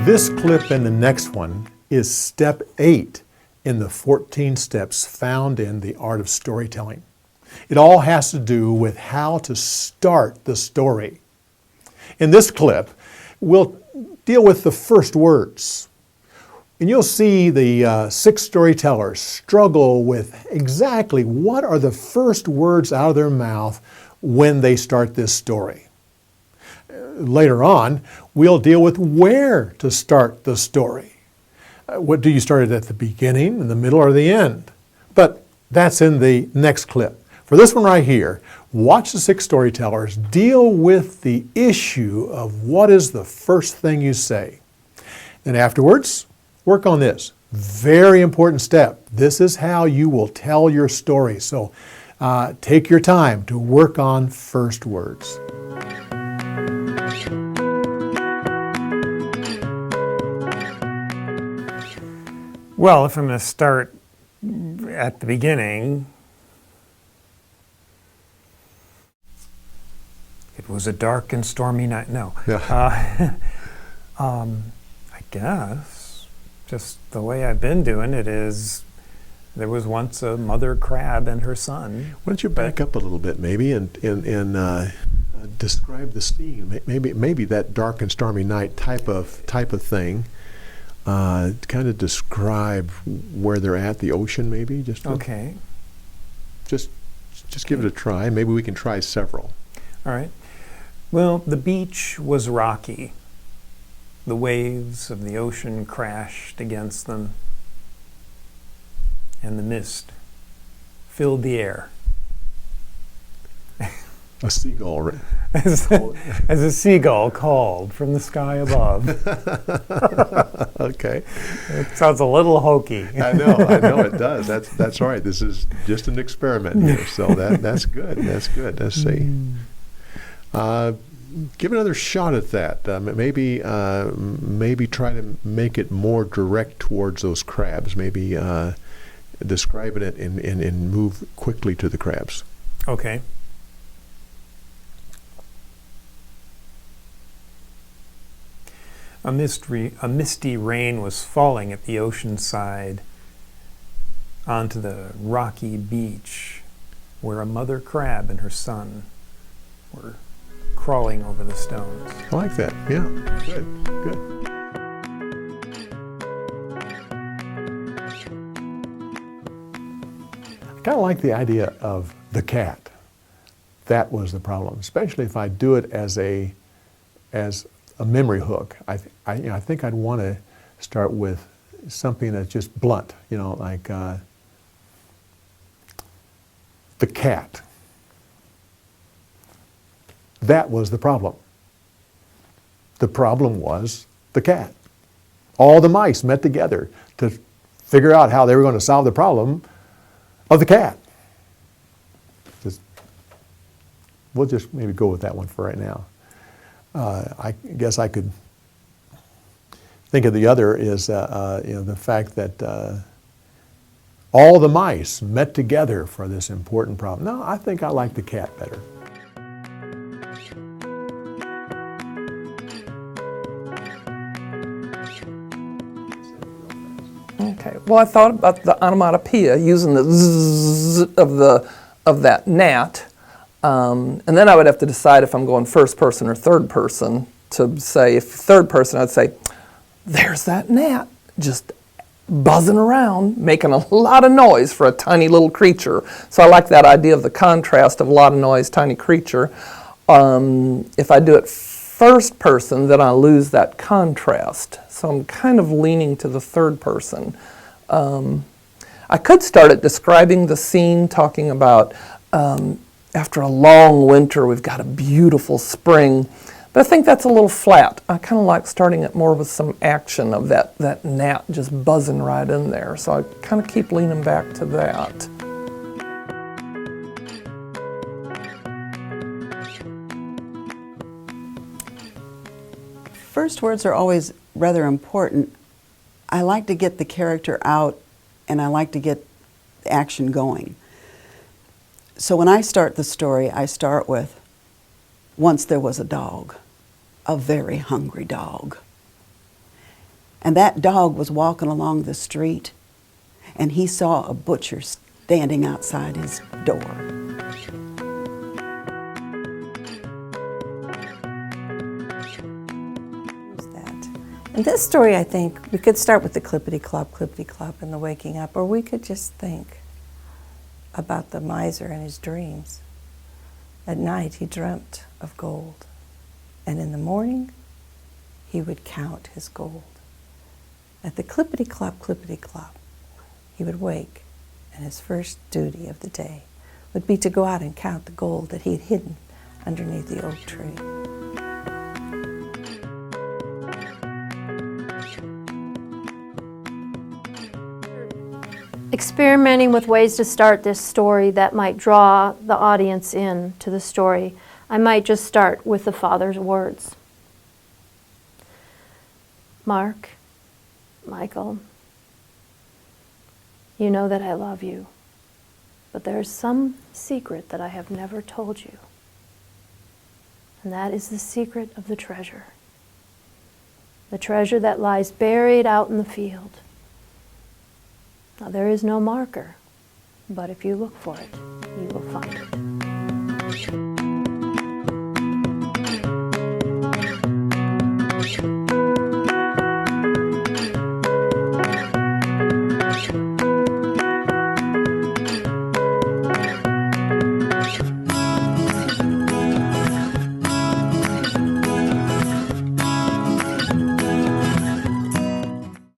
This clip and the next one is step 8 in the 14 steps found in The Art of Storytelling. It all has to do with how to start the story. In this clip, we'll deal with the first words. And you'll see the 6 storytellers struggle with exactly what are the first words out of their mouth when they start this story. Later on, we'll deal with where to start the story. What do you start it at the beginning, in the middle, or the end? But that's in the next clip. For this one right here, watch the 6 storytellers deal with the issue of what is the first thing you say. Then afterwards, work on this. Very important step. This is how you will tell your story. So take your time to work on first words. Well, if I'm going to start at the beginning, it was a dark and stormy night. No. Yeah. I guess just the way I've been doing it is there was once a mother crab and her son. Why don't you back up a little bit maybe and describe the scene? Maybe that dark and stormy night type of thing. Kind of describe where they're at, the ocean maybe? Okay. Just give it a try. Maybe we can try several. All right. Well, the beach was rocky. The waves of the ocean crashed against them, and the mist filled the air. A seagull. As a seagull called from the sky above. Okay. It sounds a little hokey. I know it does. That's all right. This is just an experiment here, so that's good. That's good. Let's see. Give another shot at that. Maybe try to make it more direct towards those crabs. Maybe describing it and move quickly to the crabs. Okay. A misty rain was falling at the ocean side onto the rocky beach where a mother crab and her son were crawling over the stones. I like that. Yeah, good. I kind of like the idea of the cat. That was the problem, especially if I do it as a memory hook. I think I'd want to start with something that's just blunt, like the cat. That was the problem. The problem was the cat. All the mice met together to figure out how they were going to solve the problem of the cat. We'll just maybe go with that one for right now. I guess I could think of the other is the fact that all the mice met together for this important problem. No, I think I like the cat better. Okay. Well, I thought about the onomatopoeia using the zzz of that gnat. And then I would have to decide if I'm going first person or third person to say, if third person, I'd say, there's that gnat just buzzing around, making a lot of noise for a tiny little creature. So I like that idea of the contrast of a lot of noise, tiny creature. If I do it first person, then I lose that contrast. So I'm kind of leaning to the third person. I could start at describing the scene, talking about after a long winter, we've got a beautiful spring. But I think that's a little flat. I kind of like starting it more with some action of that gnat just buzzing right in there. So I kind of keep leaning back to that. First words are always rather important. I like to get the character out and I like to get the action going. So when I start the story, I start with, once there was a dog, a very hungry dog. And that dog was walking along the street, and he saw a butcher standing outside his door. In this story, I think we could start with the clippity-clop, and the waking up, or we could just think about the miser and his dreams. At night, he dreamt of gold, and in the morning, he would count his gold. At the clippity-clop, he would wake, and his first duty of the day would be to go out and count the gold that he had hidden underneath the oak tree. Experimenting with ways to start this story that might draw the audience in to the story, I might just start with the father's words. Mark, Michael, you know that I love you, but there is some secret that I have never told you, and that is the secret of the treasure that lies buried out in the field. Now, there is no marker, but if you look for it, you will find it.